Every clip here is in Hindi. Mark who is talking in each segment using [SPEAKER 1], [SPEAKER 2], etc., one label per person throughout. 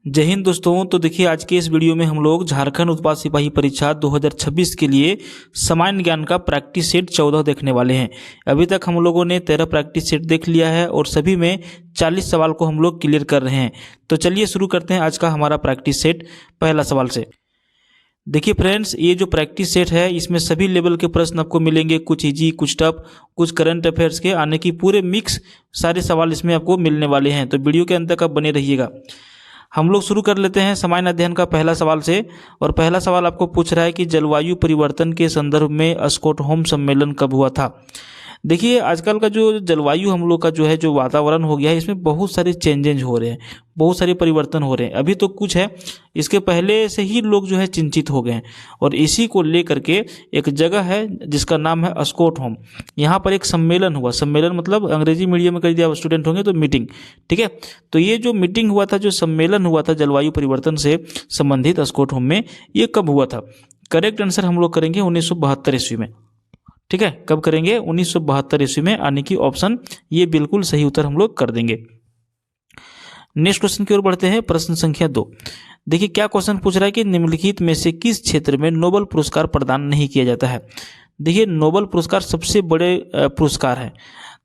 [SPEAKER 1] जय हिंद दोस्तों। तो देखिए, आज के इस वीडियो में हम लोग झारखंड उत्पाद सिपाही परीक्षा 2026 के लिए सामान्य ज्ञान का प्रैक्टिस सेट 14 देखने वाले हैं। अभी तक हम लोगों ने 13 प्रैक्टिस सेट देख लिया है और सभी में 40 सवाल को हम लोग क्लियर कर रहे हैं। तो चलिए शुरू करते हैं आज का हमारा प्रैक्टिस सेट पहला सवाल से। देखिए फ्रेंड्स, ये जो प्रैक्टिस सेट है इसमें सभी लेवल के प्रश्न आपको मिलेंगे, कुछ इजी, कुछ टफ, कुछ करंट अफेयर्स के आने की पूरे मिक्स सारे सवाल इसमें आपको मिलने वाले हैं। तो वीडियो के अंत तक आप बने रहिएगा। हम लोग शुरू कर लेते हैं सामान्य अध्ययन का पहला सवाल से। और पहला सवाल आपको पूछ रहा है कि जलवायु परिवर्तन के संदर्भ में स्टॉकहोम सम्मेलन कब हुआ था। देखिए, आजकल का जो जलवायु हम लोग का जो है, जो वातावरण हो गया है, इसमें बहुत सारे चेंजेज हो रहे हैं, बहुत सारे परिवर्तन हो रहे हैं। अभी तो कुछ है, इसके पहले से ही लोग जो है चिंतित हो गए हैं और इसी को लेकर के एक जगह है जिसका नाम है स्टॉकहोम। यहाँ पर एक सम्मेलन हुआ। सम्मेलन मतलब अंग्रेजी मीडियम में यदि आप स्टूडेंट होंगे तो मीटिंग, ठीक है। तो ये जो मीटिंग हुआ था, जो सम्मेलन हुआ था जलवायु परिवर्तन से संबंधित स्टॉकहोम में, ये कब हुआ था? करेक्ट आंसर हम लोग करेंगे 1972 ईस्वी में, ठीक है। कब करेंगे? 1972 ईस्वी में, यानी कि ऑप्शन ये बिल्कुल सही उत्तर हम लोग कर देंगे। नेक्स्ट क्वेश्चन की ओर बढ़ते हैं, प्रश्न संख्या 2। देखिए क्या क्वेश्चन पूछ रहा है कि निम्नलिखित में से किस क्षेत्र में नोबेल पुरस्कार प्रदान नहीं किया जाता है। देखिए, नोबेल पुरस्कार सबसे बड़े पुरस्कार है।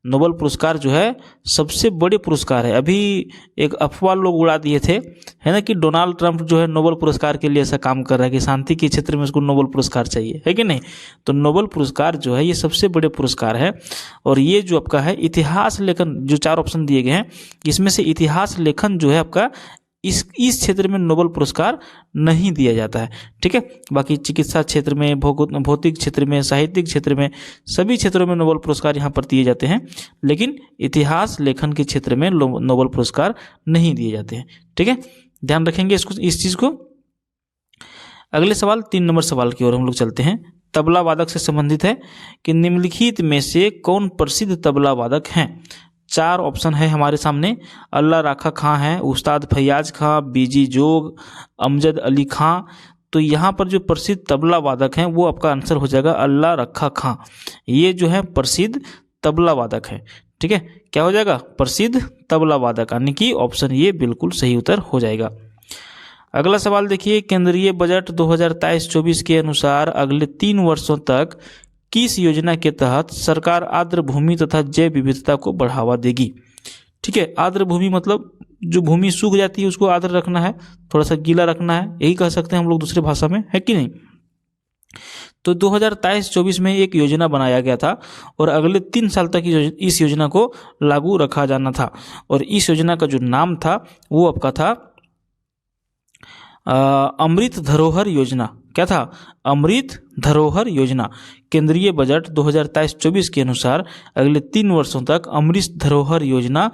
[SPEAKER 1] नोबेल पुरस्कार जो है सबसे बड़े पुरस्कार है। अभी एक अफवाह लोग उड़ा दिए थे, है ना, कि डोनाल्ड ट्रंप जो है नोबेल पुरस्कार के लिए ऐसा काम कर रहा है कि शांति के क्षेत्र में उसको नोबेल पुरस्कार चाहिए, है कि नहीं। तो नोबेल पुरस्कार जो है ये सबसे बड़े पुरस्कार है। और ये जो आपका है इतिहास लेखन, जो 4 ऑप्शन दिए गए हैं इसमें से इतिहास लेखन जो है आपका इस क्षेत्र में नोबेल पुरस्कार नहीं दिया जाता है, ठीक है। बाकी चिकित्सा क्षेत्र में, भौतिक क्षेत्र में, साहित्यिक क्षेत्र में, सभी क्षेत्रों में नोबेल पुरस्कार यहाँ पर दिए जाते हैं, लेकिन इतिहास लेखन के क्षेत्र में नोबेल पुरस्कार नहीं दिए जाते हैं, ठीक है। ध्यान रखेंगे इस चीज़ को। अगले सवाल 3 नंबर सवाल की ओर हम लोग चलते हैं। तबला वादक से संबंधित है कि निम्नलिखित में से कौन प्रसिद्ध तबला वादक हैं। 4 ऑप्शन है हमारे सामने। अल्लाह रखा खां है, उस्ताद फैयाज खां, बीजी जोग, अमजद अली खां। तो यहाँ पर जो प्रसिद्ध तबला वादक हैं वो आपका आंसर हो जाएगा अल्लाह रखा खां। ये जो है प्रसिद्ध तबला वादक है, ठीक है। क्या हो जाएगा? प्रसिद्ध तबला वादक, यानी कि ऑप्शन ये बिल्कुल सही उत्तर हो जाएगा। अगला सवाल देखिए, केंद्रीय बजट 2023-24 के अनुसार अगले 3 वर्षों तक किस योजना के तहत सरकार आर्द्र भूमि तथा जैव विविधता को बढ़ावा देगी। ठीक है, आर्द्र भूमि मतलब जो भूमि सूख जाती है उसको आर्द्र रखना है, थोड़ा सा गीला रखना है, यही कह सकते हैं हम लोग दूसरे भाषा में, है कि नहीं। तो 2023-24 में एक योजना बनाया गया था और अगले 3 साल तक इस योजना को लागू रखा जाना था। और इस योजना का जो नाम था वो आपका था अमृत धरोहर योजना। क्या था? अमृत धरोहर योजना। केंद्रीय बजट 2023-24 के अनुसार अगले 3 वर्षों तक अमृत धरोहर योजना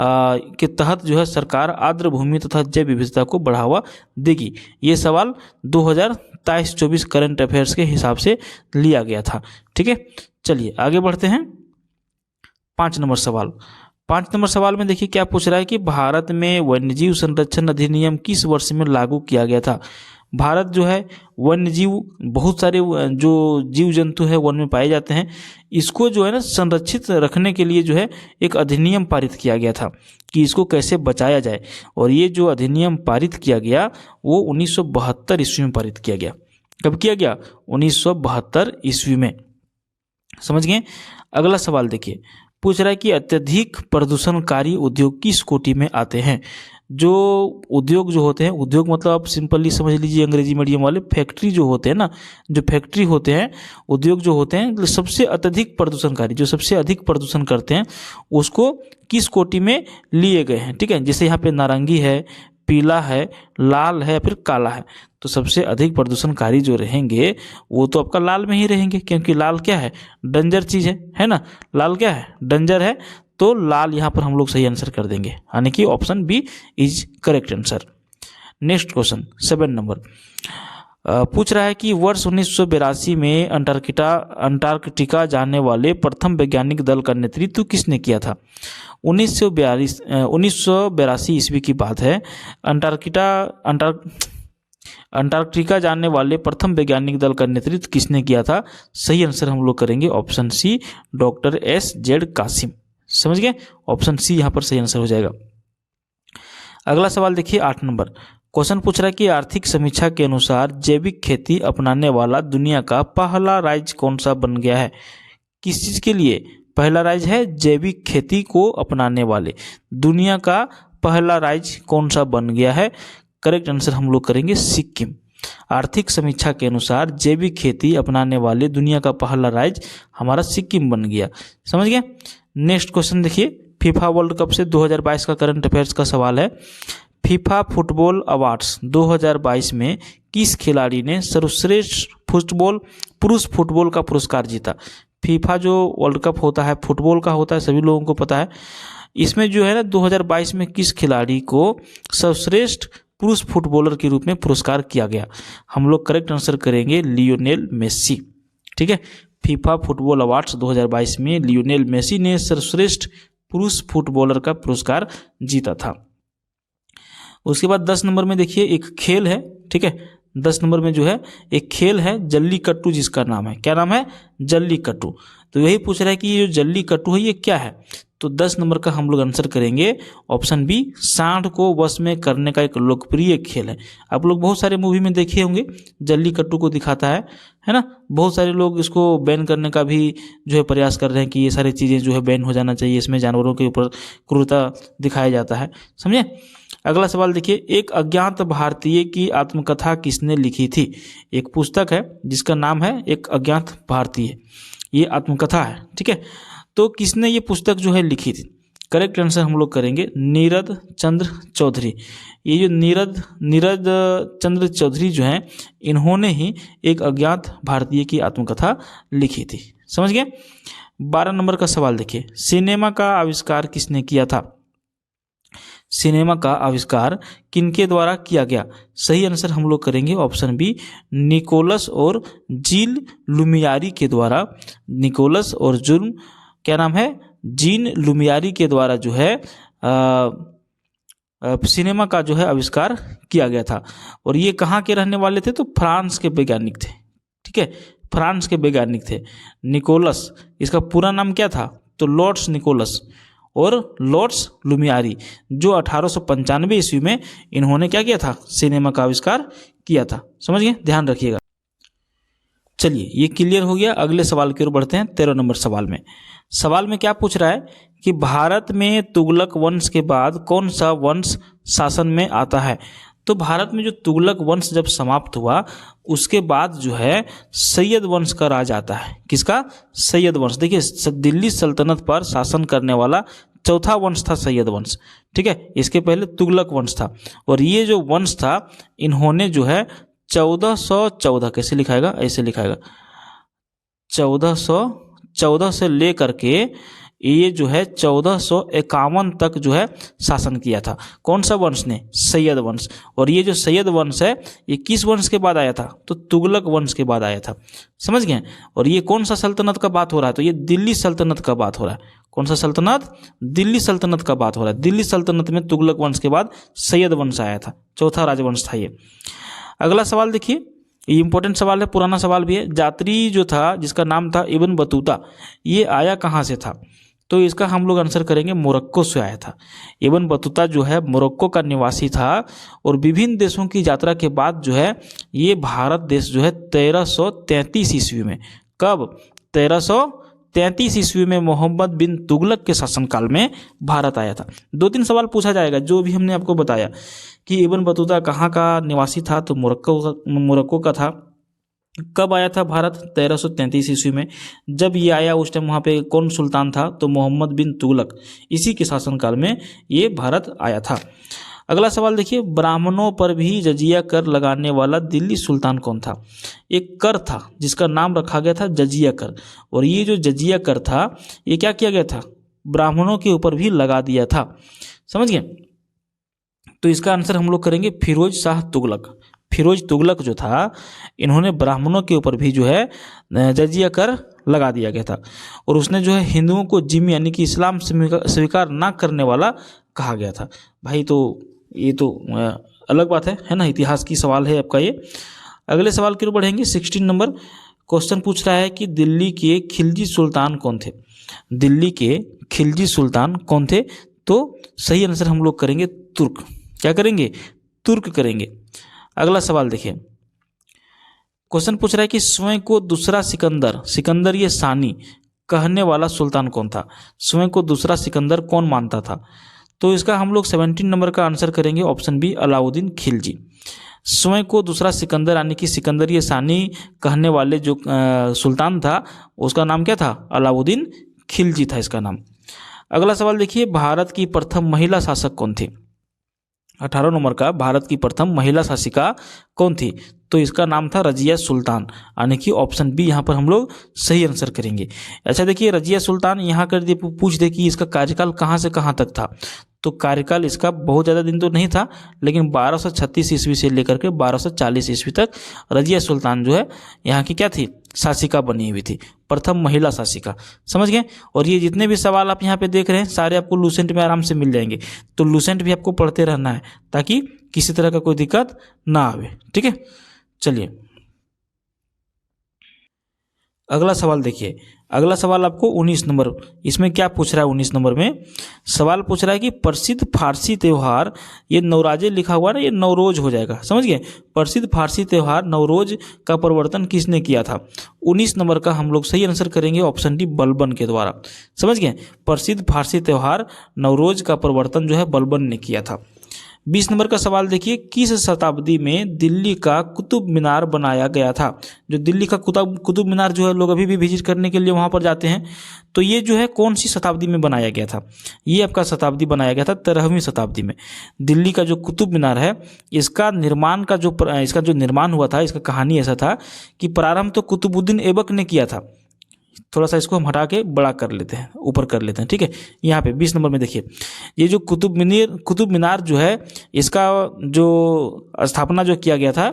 [SPEAKER 1] के तहत जो है सरकार आर्द्र भूमि तथा जैव विविधता को बढ़ावा देगी। ये सवाल 2023-24 करंट अफेयर्स के हिसाब से लिया गया था, ठीक है। चलिए आगे बढ़ते हैं। 5 नंबर सवाल। 5 नंबर सवाल में देखिए क्या पूछ रहा है कि भारत में वन्यजीव संरक्षण अधिनियम किस वर्ष में लागू किया गया था। भारत जो है वन्यजीव, बहुत सारे जो जीव जंतु है वन में पाए जाते हैं, इसको जो है ना संरक्षित रखने के लिए जो है एक अधिनियम पारित किया गया था कि इसको कैसे बचाया जाए। और ये जो अधिनियम पारित किया गया वो 1972 ईस्वी में पारित किया गया। कब किया गया? 1972 ईस्वी में, समझ गए। अगला सवाल देखिए, पूछ रहा है कि अत्यधिक प्रदूषणकारी उद्योग किस कोटि में आते हैं। जो उद्योग जो होते हैं, उद्योग मतलब आप सिंपली समझ लीजिए अंग्रेजी मीडियम वाले, फैक्ट्री जो होते हैं ना, जो फैक्ट्री होते हैं, उद्योग जो होते हैं, सबसे अत्यधिक प्रदूषणकारी, जो सबसे अधिक प्रदूषण करते हैं, उसको किस कोटि में लिए गए हैं, ठीक है। जैसे यहाँ पे नारंगी है, पीला है, लाल है, फिर काला है। तो सबसे अधिक प्रदूषणकारी जो रहेंगे वो तो आपका लाल में ही रहेंगे, क्योंकि लाल क्या है? डेंजर चीज है ना। लाल क्या है? डेंजर है। तो लाल यहाँ पर हम लोग सही आंसर कर देंगे, यानी कि option B is correct answer. Next question 7 number पूछ रहा है कि वर्ष 1982 में अंटार्कटिका जाने वाले प्रथम वैज्ञानिक दल का नेतृत्व किसने किया था। 1982 ईस्वी की बात है। अंटार्कटिका जाने वाले प्रथम वैज्ञानिक दल का नेतृत्व किसने किया था। सही आंसर हम लोग करेंगे option C, doctor S. Z. Qasim. समझ गए, ऑप्शन सी यहाँ पर सही आंसर हो जाएगा। अगला सवाल देखिए 8 नंबर क्वेश्चन पूछ रहा है कि आर्थिक समीक्षा के अनुसार जैविक खेती अपनाने वाला दुनिया का पहला राज्य कौन सा बन गया है। किस चीज़ के लिए पहला राज्य है? जैविक खेती को अपनाने वाले दुनिया का पहला राज्य कौन सा बन गया है? करेक्ट आंसर हम लोग करेंगे सिक्किम। आर्थिक समीक्षा के अनुसार जैविक खेती अपनाने वाले दुनिया का पहला राज्य हमारा सिक्किम बन गया। समझ गए। नेक्स्ट क्वेश्चन देखिए, फीफा वर्ल्ड कप से 2022 का करंट अफेयर्स का सवाल है। फीफा फुटबॉल अवार्ड्स 2022 में किस खिलाड़ी ने सर्वश्रेष्ठ फुटबॉल पुरुष फुटबॉल का पुरस्कार जीता। फीफा जो वर्ल्ड कप होता है फुटबॉल का होता है, सभी लोगों को पता है। इसमें जो है ना 2022 में किस खिलाड़ी को सर्वश्रेष्ठ पुरुष फुटबॉलर के रूप में पुरस्कार किया गया। हम लोग करेक्ट आंसर करेंगे लियोनेल मेसी। ठीक है, फीफा फुटबॉल अवार्ड्स 2022 में लियोनेल मेसी ने सर्वश्रेष्ठ पुरुष फुटबॉलर का पुरस्कार जीता था। उसके बाद 10 नंबर में देखिए एक खेल है। ठीक है, 10 नंबर में जो है एक खेल है जल्लीकट्टू, जिसका नाम है, क्या नाम है? जल्लीकट्टू। तो यही पूछ रहा है कि ये जो जल्लीकट्टू है ये क्या है। तो 10 नंबर का हम लोग आंसर करेंगे ऑप्शन बी, सांड को वश में करने का एक लोकप्रिय खेल है। आप लोग बहुत सारे मूवी में देखे होंगे, जल्लीकट्टू को दिखाता है ना। बहुत सारे लोग इसको बैन करने का भी जो है प्रयास कर रहे हैं कि ये सारी चीज़ें जो है बैन हो जाना चाहिए, इसमें जानवरों के ऊपर क्रूरता दिखाया जाता है। समझे। अगला सवाल देखिए, एक अज्ञात भारतीय की आत्मकथा किसने लिखी थी। एक पुस्तक है जिसका नाम है एक अज्ञात भारतीय, ये आत्मकथा है। ठीक है, तो किसने ये पुस्तक जो है लिखी थी। करेक्ट आंसर हम लोग करेंगे नीरद चंद्र चौधरी। ये जो नीरद चंद्र चौधरी जो हैं, इन्होंने ही एक अज्ञात भारतीय की आत्मकथा लिखी थी। समझ गए। 12 नंबर का सवाल देखिए, सिनेमा का आविष्कार किसने किया था। सिनेमा का आविष्कार किनके द्वारा किया गया। सही आंसर हम लोग करेंगे ऑप्शन बी, निकोलस और जील लुमियारी के द्वारा। निकोलस और क्या नाम है, जीन लुमियारी के द्वारा जो है सिनेमा का जो है आविष्कार किया गया था। और ये कहाँ के रहने वाले थे, तो फ्रांस के वैज्ञानिक थे। ठीक है, फ्रांस के वैज्ञानिक थे निकोलस। इसका पूरा नाम क्या था, तो लॉर्ड्स निकोलस और लॉर्ड्स लुमियारी, जो 1895 ईस्वी में इन्होंने क्या किया था, सिनेमा का आविष्कार किया था। समझ गए, ध्यान रखिएगा। चलिए ये क्लियर हो गया। अगले सवाल की ओर बढ़ते हैं। 13 नंबर सवाल में क्या पूछ रहा है कि भारत में तुगलक वंश के बाद कौन सा वंश शासन में आता है। तो भारत में जो तुगलक वंश जब समाप्त हुआ उसके बाद जो है सैयद वंश का राज आता है। किसका, सैयद वंश। देखिए दिल्ली सल्तनत पर शासन करने वाला चौथा वंश था सैयद वंश। ठीक है, इसके पहले तुगलक वंश था। और ये जो वंश था इन्होंने जो है 1414, कैसे लिखाएगा, ऐसे लिखाएगा 1414 से लेकर के ये जो है 1451 तक जो है शासन किया था। कौन सा वंश ने, सैयद वंश। और ये जो सैयद वंश है ये किस वंश के बाद आया था, तो तुगलक वंश के बाद आया था। समझ गए। और ये कौन सा सल्तनत का बात हो रहा है, तो ये दिल्ली सल्तनत का बात हो रहा है। कौन सा सल्तनत, दिल्ली सल्तनत का बात हो रहा है। दिल्ली सल्तनत में तुगलक वंश के बाद सैयद वंश आया था, चौथा राजवंश था ये। अगला सवाल देखिए, ये इंपॉर्टेंट सवाल है, पुराना सवाल भी है। यात्री जो था जिसका नाम था इब्न बतूता, ये आया कहाँ से था। तो इसका हम लोग आंसर करेंगे मोरक्को से आया था। इब्न बतूता जो है मोरक्को का निवासी था और विभिन्न देशों की यात्रा के बाद जो है ये भारत देश जो है 1333 ईस्वी में, कब, 1333 ईस्वी में मोहम्मद बिन तुगलक के शासनकाल में भारत आया था। 2-3 सवाल पूछा जाएगा जो भी हमने आपको बताया कि इब्न बतूता कहाँ का निवासी था, तो मोरक्को का था। कब आया था भारत, 1333 ईस्वी में। जब ये आया उस टाइम वहाँ पे कौन सुल्तान था, तो मोहम्मद बिन तुगलक, इसी के शासनकाल में ये भारत आया था। अगला सवाल देखिए, ब्राह्मणों पर भी जजिया कर लगाने वाला दिल्ली सुल्तान कौन था। एक कर था जिसका नाम रखा गया था जजिया कर। और ये जो जजिया कर था ये क्या किया गया था, ब्राह्मणों के ऊपर भी लगा दिया था। समझ गए। तो इसका आंसर हम लोग करेंगे फिरोज शाह तुगलक। फिरोज तुगलक जो था इन्होंने ब्राह्मणों के ऊपर भी जो है जजिया कर लगा दिया गया था। और उसने जो है हिंदुओं को जिम्मी यानी कि इस्लाम स्वीकार ना करने वाला कहा गया था। भाई तो ये तो अलग बात है ना, इतिहास की सवाल है आपका ये। अगले सवाल की ओर बढ़ेंगे। 16 नंबर क्वेश्चन पूछ रहा है कि दिल्ली के खिलजी सुल्तान कौन थे। दिल्ली के खिलजी सुल्तान कौन थे, तो सही आंसर हम लोग करेंगे तुर्क। क्या करेंगे, तुर्क करेंगे। अगला सवाल देखिए, क्वेश्चन पूछ रहा है कि स्वयं को दूसरा सिकंदर, सिकंदर ये सानी कहने वाला सुल्तान कौन था? स्वयं को दूसरा सिकंदर कौन मानता था? तो इसका हम लोग 17 नंबर का आंसर करेंगे, ऑप्शन बी अलाउद्दीन खिलजी। स्वयं को दूसरा सिकंदर यानी कि सिकंदर ये सानी कहने वाले जो सुल्तान था उसका नाम क्या था? अलाउद्दीन खिलजी था इसका नाम। अगला सवाल देखिए, भारत की प्रथम महिला शासक कौन थी? 18 नंबर का, भारत की प्रथम महिला शासिका कौन थी? तो इसका नाम था रजिया सुल्तान, यानी कि ऑप्शन बी यहाँ पर हम लोग सही आंसर करेंगे। अच्छा देखिए, रजिया सुल्तान यहाँ कर दे, पूछ दे कि इसका कार्यकाल कहाँ से कहाँ तक था, तो कार्यकाल इसका बहुत ज़्यादा दिन तो नहीं था, लेकिन 1236 ईस्वी से लेकर के 1240 ईस्वी तक रजिया सुल्तान जो है यहाँ की क्या थी? शासिका बनी हुई थी, प्रथम महिला शासिका। समझ गए? और ये जितने भी सवाल आप यहाँ पे देख रहे हैं सारे आपको लूसेंट में आराम से मिल जाएंगे, तो लूसेंट भी आपको पढ़ते रहना है ताकि किसी तरह का कोई दिक्कत ना आवे। ठीक है, चलिए अगला सवाल देखिए। अगला सवाल आपको 19 नंबर, इसमें क्या पूछ रहा है? 19 नंबर में सवाल पूछ रहा है कि प्रसिद्ध फारसी त्यौहार, ये नवराजे लिखा हुआ ना, ये नवरोज हो जाएगा। समझ गए? प्रसिद्ध फारसी त्यौहार नवरोज का प्रवर्तन किसने किया था? 19 नंबर का हम लोग सही आंसर करेंगे, ऑप्शन डी बलबन के द्वारा। समझ गए? प्रसिद्ध फारसी त्यौहार नवरोज का प्रवर्तन जो है बलबन ने किया था। 20 नंबर का सवाल देखिए, किस शताब्दी में दिल्ली का कुतुब मीनार बनाया गया था? जो दिल्ली का कुतुब मीनार जो है लोग अभी भी विजिट करने के लिए वहाँ पर जाते हैं, तो ये जो है कौन सी शताब्दी में बनाया गया था? ये आपका शताब्दी बनाया गया था 13वीं शताब्दी में। दिल्ली का जो कुतुब मीनार है इसका निर्माण इसका जो निर्माण हुआ था, इसका कहानी ऐसा था कि प्रारंभ तो कुतुबुद्दीन ऐबक ने किया था। थोड़ा सा इसको हम हटा के बड़ा कर लेते हैं, ऊपर कर लेते हैं। ठीक है, यहाँ पे 20 नंबर में देखिए, ये जो कुतुब मीनार जो है इसका जो स्थापना जो किया गया था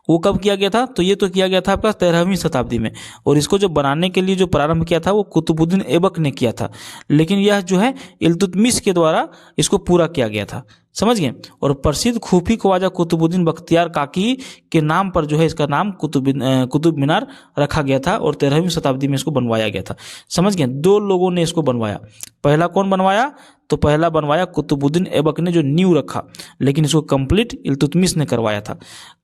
[SPEAKER 1] वो कब किया गया था? तो ये तो किया गया था आपका 13वीं शताब्दी में, और इसको जो बनाने के लिए जो प्रारंभ किया था वो कुतुबुद्दीन ऐबक ने किया था, लेकिन यह जो है इल्तुतमिश के द्वारा इसको पूरा किया गया था। समझ गए? और प्रसिद्ध खूफी ख्वाजा कुतुबुद्दीन बख्तियार काकी के नाम पर जो है इसका नाम कुतुब मीनार रखा गया था, और 13वीं शताब्दी में इसको बनवाया गया था। समझ गए? 2 लोगों ने इसको बनवाया। पहला कौन बनवाया? तो पहला बनवाया कुतुबुद्दीन ऐबक ने जो नींव रखा, लेकिन इसको कंप्लीट इल्तुतमिश ने करवाया था।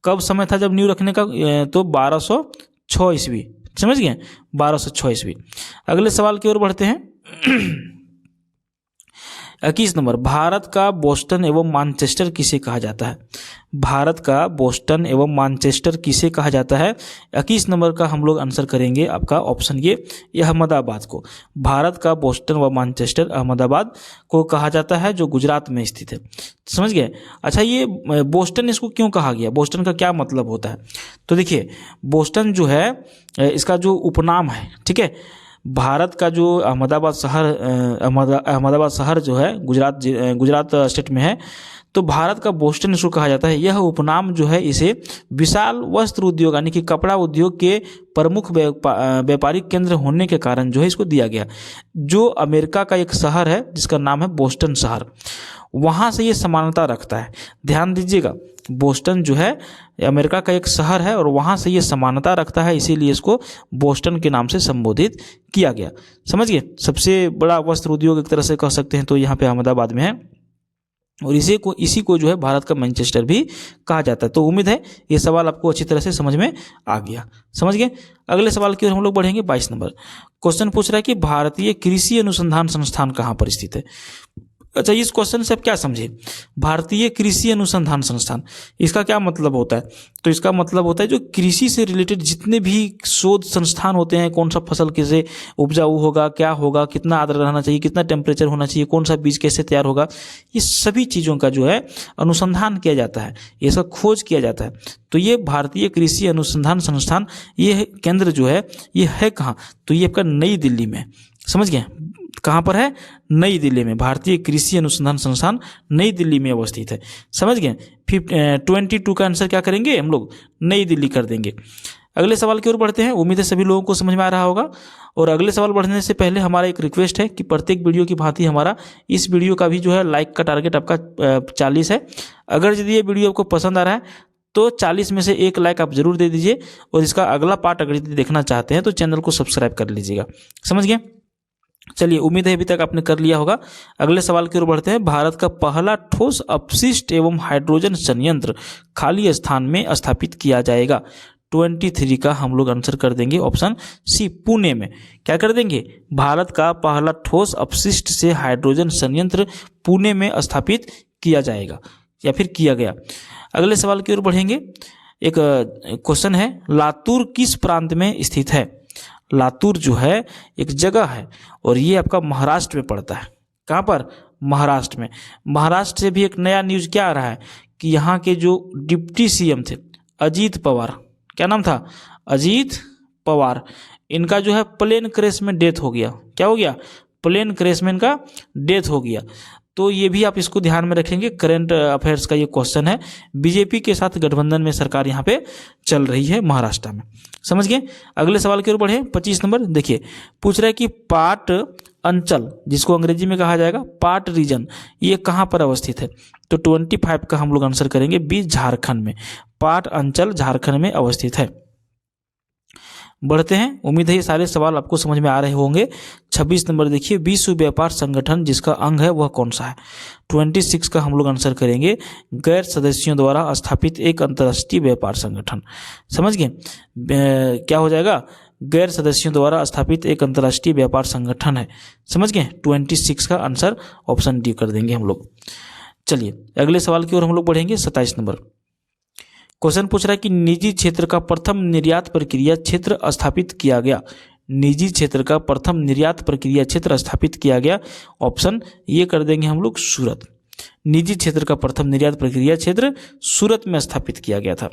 [SPEAKER 1] कब समय था जब नींव रखने का? तो 1206 ईस्वी। समझ गए? 1206 ईस्वी। अगले सवाल की ओर बढ़ते हैं। 21 नंबर, भारत का बोस्टन एवं मैनचेस्टर किसे कहा जाता है? भारत का बोस्टन एवं मैनचेस्टर किसे कहा जाता है? 21 नंबर का हम लोग आंसर करेंगे आपका ऑप्शन ये अहमदाबाद को। भारत का बोस्टन व मैनचेस्टर अहमदाबाद को कहा जाता है, जो गुजरात में स्थित है। समझ गए? अच्छा, ये बोस्टन इसको क्यों कहा गया? बोस्टन का क्या मतलब होता है? तो देखिए, बोस्टन जो है इसका जो उपनाम है, ठीक है, भारत का जो अहमदाबाद शहर जो है गुजरात स्टेट में है, तो भारत का बोस्टन इसको कहा जाता है। यह उपनाम जो है इसे विशाल वस्त्र उद्योग यानी कि कपड़ा उद्योग के प्रमुख व्यापारिक केंद्र होने के कारण जो है इसको दिया गया। जो अमेरिका का एक शहर है जिसका नाम है बोस्टन शहर, वहाँ से ये समानता रखता है। ध्यान दीजिएगा, बोस्टन जो है अमेरिका का एक शहर है और वहाँ से ये समानता रखता है, इसीलिए इसको बोस्टन के नाम से संबोधित किया गया। समझ गए? सबसे बड़ा वस्त्र उद्योग एक तरह से कह सकते हैं तो यहाँ पे अहमदाबाद में है, और इसी को जो है भारत का मैनचेस्टर भी कहा जाता है। तो उम्मीद है ये सवाल आपको अच्छी तरह से समझ में आ गया। समझ गए? अगले सवाल की ओर हम लोग बढ़ेंगे। 22 नंबर क्वेश्चन पूछ रहा है कि भारतीय कृषि अनुसंधान संस्थान कहाँ पर स्थित है? अच्छा, इस क्वेश्चन से आप क्या समझे? भारतीय कृषि अनुसंधान संस्थान, इसका क्या मतलब होता है? तो इसका मतलब होता है जो कृषि से रिलेटेड जितने भी शोध संस्थान होते हैं, कौन सा फसल कैसे उपजाऊ होगा, क्या होगा, कितना आर्द्र रहना चाहिए, कितना टेम्परेचर होना चाहिए, कौन सा बीज कैसे तैयार होगा, ये सभी चीज़ों का जो है अनुसंधान किया जाता है, ये सब खोज किया जाता है। तो ये भारतीय कृषि अनुसंधान संस्थान, ये केंद्र जो है ये है कहाँ? तो ये आपका नई दिल्ली में। समझ गए? कहाँ पर है? नई दिल्ली में। भारतीय कृषि अनुसंधान संस्थान नई दिल्ली में अवस्थित है। समझ गए? 22 का आंसर क्या करेंगे हम लोग? नई दिल्ली कर देंगे। अगले सवाल की ओर बढ़ते हैं। उम्मीद है सभी लोगों को समझ में आ रहा होगा। और अगले सवाल बढ़ने से पहले हमारा एक रिक्वेस्ट है कि प्रत्येक वीडियो की भांति हमारा इस वीडियो का भी जो है लाइक का टारगेट आपका 40 है। अगर यदि ये वीडियो आपको पसंद आ रहा है तो 40 में से 1 लाइक आप जरूर दे दीजिए, और इसका अगला पार्ट अगर देखना चाहते हैं तो चैनल को सब्सक्राइब कर लीजिएगा। समझ गए? चलिए, उम्मीद है अभी तक आपने कर लिया होगा। अगले सवाल की ओर बढ़ते हैं। भारत का पहला ठोस अपशिष्ट एवं हाइड्रोजन संयंत्र खाली स्थान में स्थापित किया जाएगा। 23 का हम लोग आंसर कर देंगे ऑप्शन सी, पुणे में। क्या कर देंगे? भारत का पहला ठोस अपशिष्ट से हाइड्रोजन संयंत्र पुणे में स्थापित किया जाएगा या फिर किया गया। अगले सवाल की ओर बढ़ेंगे। एक क्वेश्चन है, लातूर किस प्रांत में स्थित है? लातूर जो है एक जगह है और ये आपका महाराष्ट्र में पड़ता है। कहाँ पर? महाराष्ट्र में। महाराष्ट्र से भी एक नया न्यूज क्या आ रहा है कि यहाँ के जो डिप्टी सीएम थे अजीत पवार, क्या नाम था? अजीत पवार, इनका जो है प्लेन क्रैश में डेथ हो गया। क्या हो गया? प्लेन क्रैश में इनका डेथ हो गया। तो ये भी आप इसको ध्यान में रखेंगे। करंट अफेयर्स का ये क्वेश्चन है। बीजेपी के साथ गठबंधन में सरकार यहाँ पे चल रही है महाराष्ट्र में। समझ गए? अगले सवाल की ओर बढ़े। 25 नंबर देखिए, पूछ रहा है कि पाट अंचल, जिसको अंग्रेजी में कहा जाएगा पाट रीजन, ये कहाँ पर अवस्थित है? तो 25 का हम लोग आंसर करेंगे बी, झारखंड में। पाट अंचल झारखंड में अवस्थित है। बढ़ते हैं। उम्मीद है ये सारे सवाल आपको समझ में आ रहे होंगे। 26 नंबर देखिए, विश्व व्यापार संगठन जिसका अंग है वह कौन सा है? 26 का हम लोग आंसर करेंगे गैर सदस्यों द्वारा स्थापित एक अंतर्राष्ट्रीय व्यापार संगठन। समझ गए? क्या हो जाएगा? गैर सदस्यों द्वारा स्थापित एक अंतर्राष्ट्रीय व्यापार संगठन है। समझ गए? 26 का आंसर ऑप्शन डी कर देंगे हम लोग। चलिए, अगले सवाल की ओर हम लोग बढ़ेंगे। 27 नंबर क्वेश्चन पूछ रहा है कि निजी क्षेत्र का प्रथम निर्यात प्रक्रिया क्षेत्र स्थापित किया गया। निजी क्षेत्र का प्रथम निर्यात प्रक्रिया क्षेत्र स्थापित किया गया। ऑप्शन ये कर देंगे हम लोग, सूरत। निजी क्षेत्र का प्रथम निर्यात प्रक्रिया क्षेत्र सूरत में स्थापित किया गया था।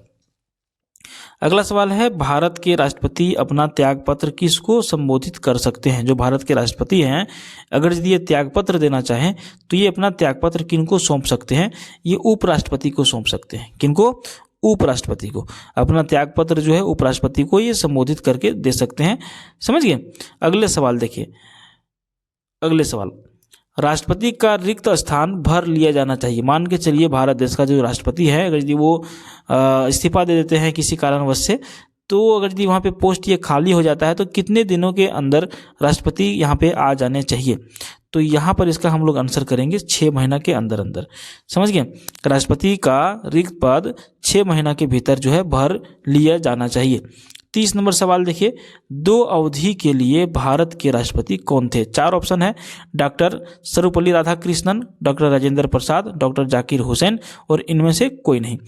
[SPEAKER 1] अगला सवाल है, भारत के राष्ट्रपति अपना त्यागपत्र किसको संबोधित कर सकते हैं? जो भारत के राष्ट्रपति हैं, अगर यदि ये त्यागपत्र देना चाहें तो ये अपना त्यागपत्र किनको सौंप सकते हैं? ये उपराष्ट्रपति को सौंप सकते हैं। किनको? उपराष्ट्रपति को। अपना त्यागपत्र जो है उपराष्ट्रपति को ये संबोधित करके दे सकते हैं। समझ गए? अगले सवाल देखिए। अगले सवाल, राष्ट्रपति का रिक्त स्थान भर लिया जाना चाहिए। मान के चलिए भारत देश का जो राष्ट्रपति है, अगर यदि वो इस्तीफा दे देते हैं किसी कारणवश से, तो अगर यदि वहाँ पे पोस्ट ये खाली हो जाता है तो कितने दिनों के अंदर राष्ट्रपति यहाँ पे आ जाने चाहिए? तो यहाँ पर इसका हम लोग आंसर करेंगे 6 महीना के अंदर अंदर। समझ गए? राष्ट्रपति का रिक्त पद 6 महीना के भीतर जो है भर लिया जाना चाहिए। 30 नंबर सवाल देखिए, 2 अवधि के लिए भारत के राष्ट्रपति कौन थे? 4 ऑप्शन है, doctor Sarvepalli Radhakrishnan, doctor Rajendra Prasad, doctor Zakir Hussain और इनमें से कोई नहीं।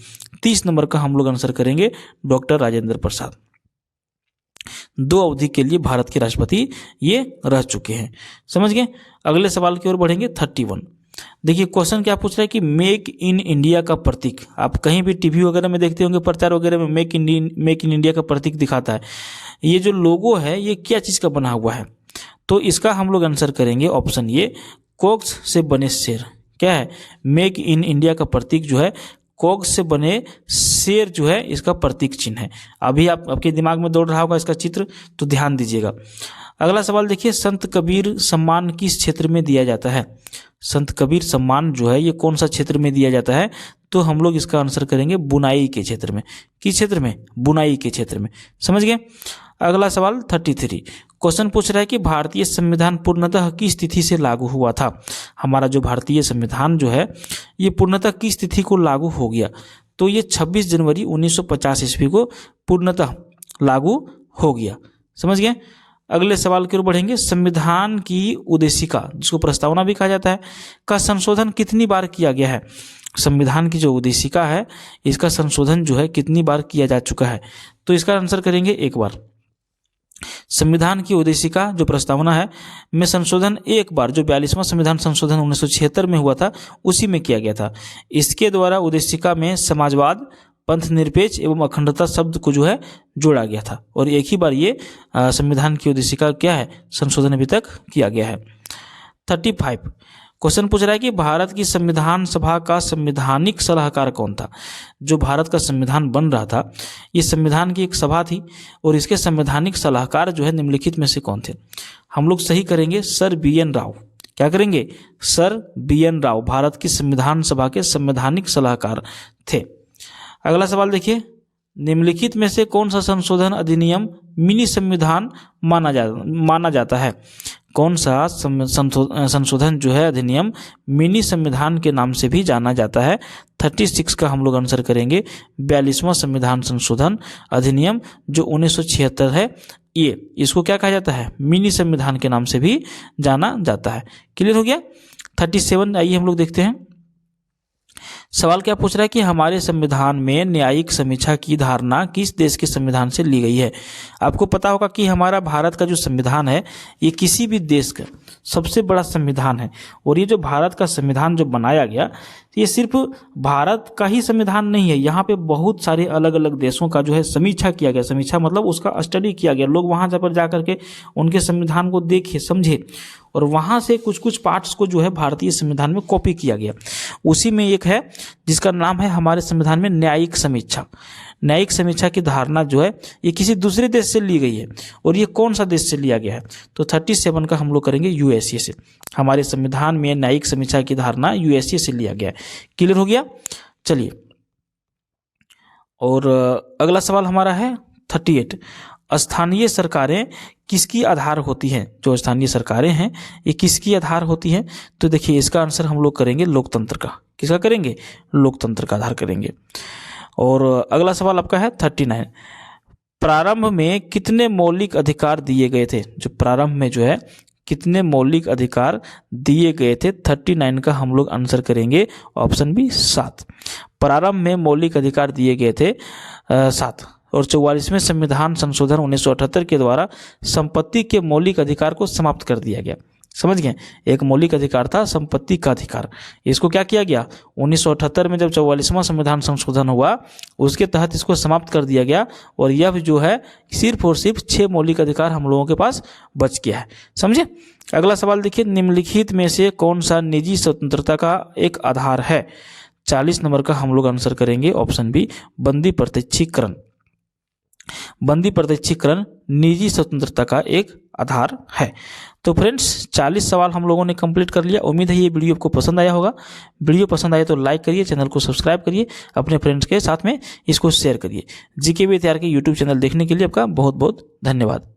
[SPEAKER 1] 30 नंबर का हम लोग आंसर करेंगे डॉक्टर राजेंद्र प्रसाद। 2 अवधि के लिए भारत के राष्ट्रपति ये रह चुके हैं। समझ गए? अगले सवाल की ओर बढ़ेंगे। 31 देखिए, क्वेश्चन क्या पूछ रहा है कि मेक इन इंडिया का प्रतीक। आप कहीं भी टीवी वगैरह में देखते होंगे, प्रचार वगैरह में मेक इन इंडिया का प्रतीक दिखाता है। ये जो लोगो है ये क्या चीज़ का बना हुआ है? तो इसका हम लोग आंसर करेंगे ऑप्शन ये, कॉक्स से बने शेर। क्या है? मेक इन इंडिया का प्रतीक जो है कॉक्स से बने शेर जो है इसका प्रतीक चिन्ह है। अभी आपके दिमाग में दौड़ रहा होगा इसका चित्र, तो ध्यान दीजिएगा। अगला सवाल देखिए, संत कबीर सम्मान किस क्षेत्र में दिया जाता है? संत कबीर सम्मान जो है ये कौन सा क्षेत्र में दिया जाता है? तो हम लोग इसका आंसर करेंगे बुनाई के क्षेत्र में। किस क्षेत्र में? बुनाई के क्षेत्र में। समझ गए? अगला सवाल 33 क्वेश्चन पूछ रहा है कि भारतीय संविधान पूर्णतः किस तिथि से लागू हुआ था? हमारा जो भारतीय संविधान जो है ये पूर्णतः किस तिथि को लागू हो गया? तो ये 26 जनवरी 1950 ईस्वी को पूर्णतः लागू हो गया। समझ गए? अगले सवाल की ओर बढ़ेंगे। संविधान की उद्देशिका, जिसको प्रस्तावना भी कहा जाता है, का संशोधन कितनी बार किया गया है? संविधान की जो उद्देशिका है इसका संशोधन जो है कितनी बार किया जा चुका है? तो इसका आंसर करेंगे 1 बार। संविधान की उद्देशिका जो प्रस्तावना है में संशोधन 1 बार, जो 42वां संविधान संशोधन 1976 में हुआ था उसी में किया गया था। इसके द्वारा उद्देशिका में समाजवाद, पंथ निरपेक्ष एवं अखंडता शब्द को जो है जोड़ा गया था और एक ही बार ये संविधान की उद्देशिका क्या है? संशोधन अभी तक किया गया है। 35 क्वेश्चन पूछ रहा है कि भारत की संविधान सभा का संवैधानिक सलाहकार कौन था? जो भारत का संविधान बन रहा था ये संविधान की एक सभा थी और इसके संवैधानिक सलाहकार जो है निम्नलिखित में से कौन थे? हम लोग सही करेंगे सर BN राव। क्या करेंगे? सर BN राव भारत की संविधान सभा के संवैधानिक सलाहकार थे। अगला सवाल देखिए, निम्नलिखित में से कौन सा संशोधन अधिनियम मिनी संविधान माना जाता है? कौन सा संशोधन जो है अधिनियम मिनी संविधान के नाम से भी जाना जाता है? 36 का हम लोग आंसर करेंगे 42वां संविधान संशोधन अधिनियम जो 1976 है। ये इसको क्या कहा जाता है? मिनी संविधान के नाम से भी जाना जाता है। क्लियर हो गया? 37 आइए हम लोग देखते हैं। सवाल क्या पूछ रहा है कि हमारे संविधान में न्यायिक समीक्षा की धारणा किस देश के संविधान से ली गई है? आपको पता होगा कि हमारा भारत का जो संविधान है ये किसी भी देश का सबसे बड़ा संविधान है। और ये जो भारत का संविधान जो बनाया गया ये सिर्फ भारत का ही संविधान नहीं है, यहाँ पे बहुत सारे अलग अलग देशों का जो है समीक्षा किया गया। समीक्षा मतलब उसका स्टडी किया गया। लोग वहाँ पर जा करके उनके संविधान को देखे, समझे और वहाँ से कुछ कुछ पार्ट्स को जो है भारतीय संविधान में कॉपी किया गया। उसी में एक है जिसका नाम है हमारे संविधान में न्यायिक समीक्षा। न्यायिक समीक्षा की धारणा जो है ये किसी दूसरे देश से ली गई है। और ये कौन सा देश से लिया गया है? तो 37 का हम लोग करेंगे यूएसए से। हमारे संविधान में न्यायिक समीक्षा की धारणा यूएसए से लिया गया है। क्लियर हो गया? चलिए, और अगला सवाल हमारा है 38। स्थानीय सरकारें किसकी आधार होती हैं? जो स्थानीय सरकारें हैं ये किसकी आधार होती हैं? तो देखिए इसका आंसर हम लोग करेंगे लोकतंत्र का। किसका करेंगे? लोकतंत्र का आधार करेंगे। और अगला सवाल आपका है 39। प्रारंभ में कितने मौलिक अधिकार दिए गए थे? जो प्रारंभ में जो है कितने मौलिक अधिकार दिए गए थे? 39 का हम लोग आंसर करेंगे ऑप्शन बी 7। प्रारंभ में मौलिक अधिकार दिए गए थे 7। और 44वें संविधान संशोधन 1978 के द्वारा संपत्ति के मौलिक अधिकार को समाप्त कर दिया गया। समझ गए? एक मौलिक अधिकार था संपत्ति का अधिकार, इसको क्या किया गया? 1978 में जब 44वां संविधान संशोधन हुआ उसके तहत इसको समाप्त कर दिया गया। और यह जो है सिर्फ और सिर्फ 6 मौलिक अधिकार हम लोगों के पास बच गया है। समझे? अगला सवाल देखिए, निम्नलिखित में से कौन सा निजी स्वतंत्रता का एक आधार है? 40 नंबर का हम लोग आंसर करेंगे ऑप्शन बी बंदी प्रत्यक्षीकरण। बंदी प्रत्यक्षीकरण निजी स्वतंत्रता का एक आधार है। तो फ्रेंड्स 40 सवाल हम लोगों ने कंप्लीट कर लिया। उम्मीद है ये वीडियो आपको पसंद आया होगा। वीडियो पसंद आए तो लाइक करिए, चैनल को सब्सक्राइब करिए, अपने फ्रेंड्स के साथ में इसको शेयर करिए। जीके विद तैयार के यूट्यूब चैनल देखने के लिए आपका बहुत बहुत धन्यवाद।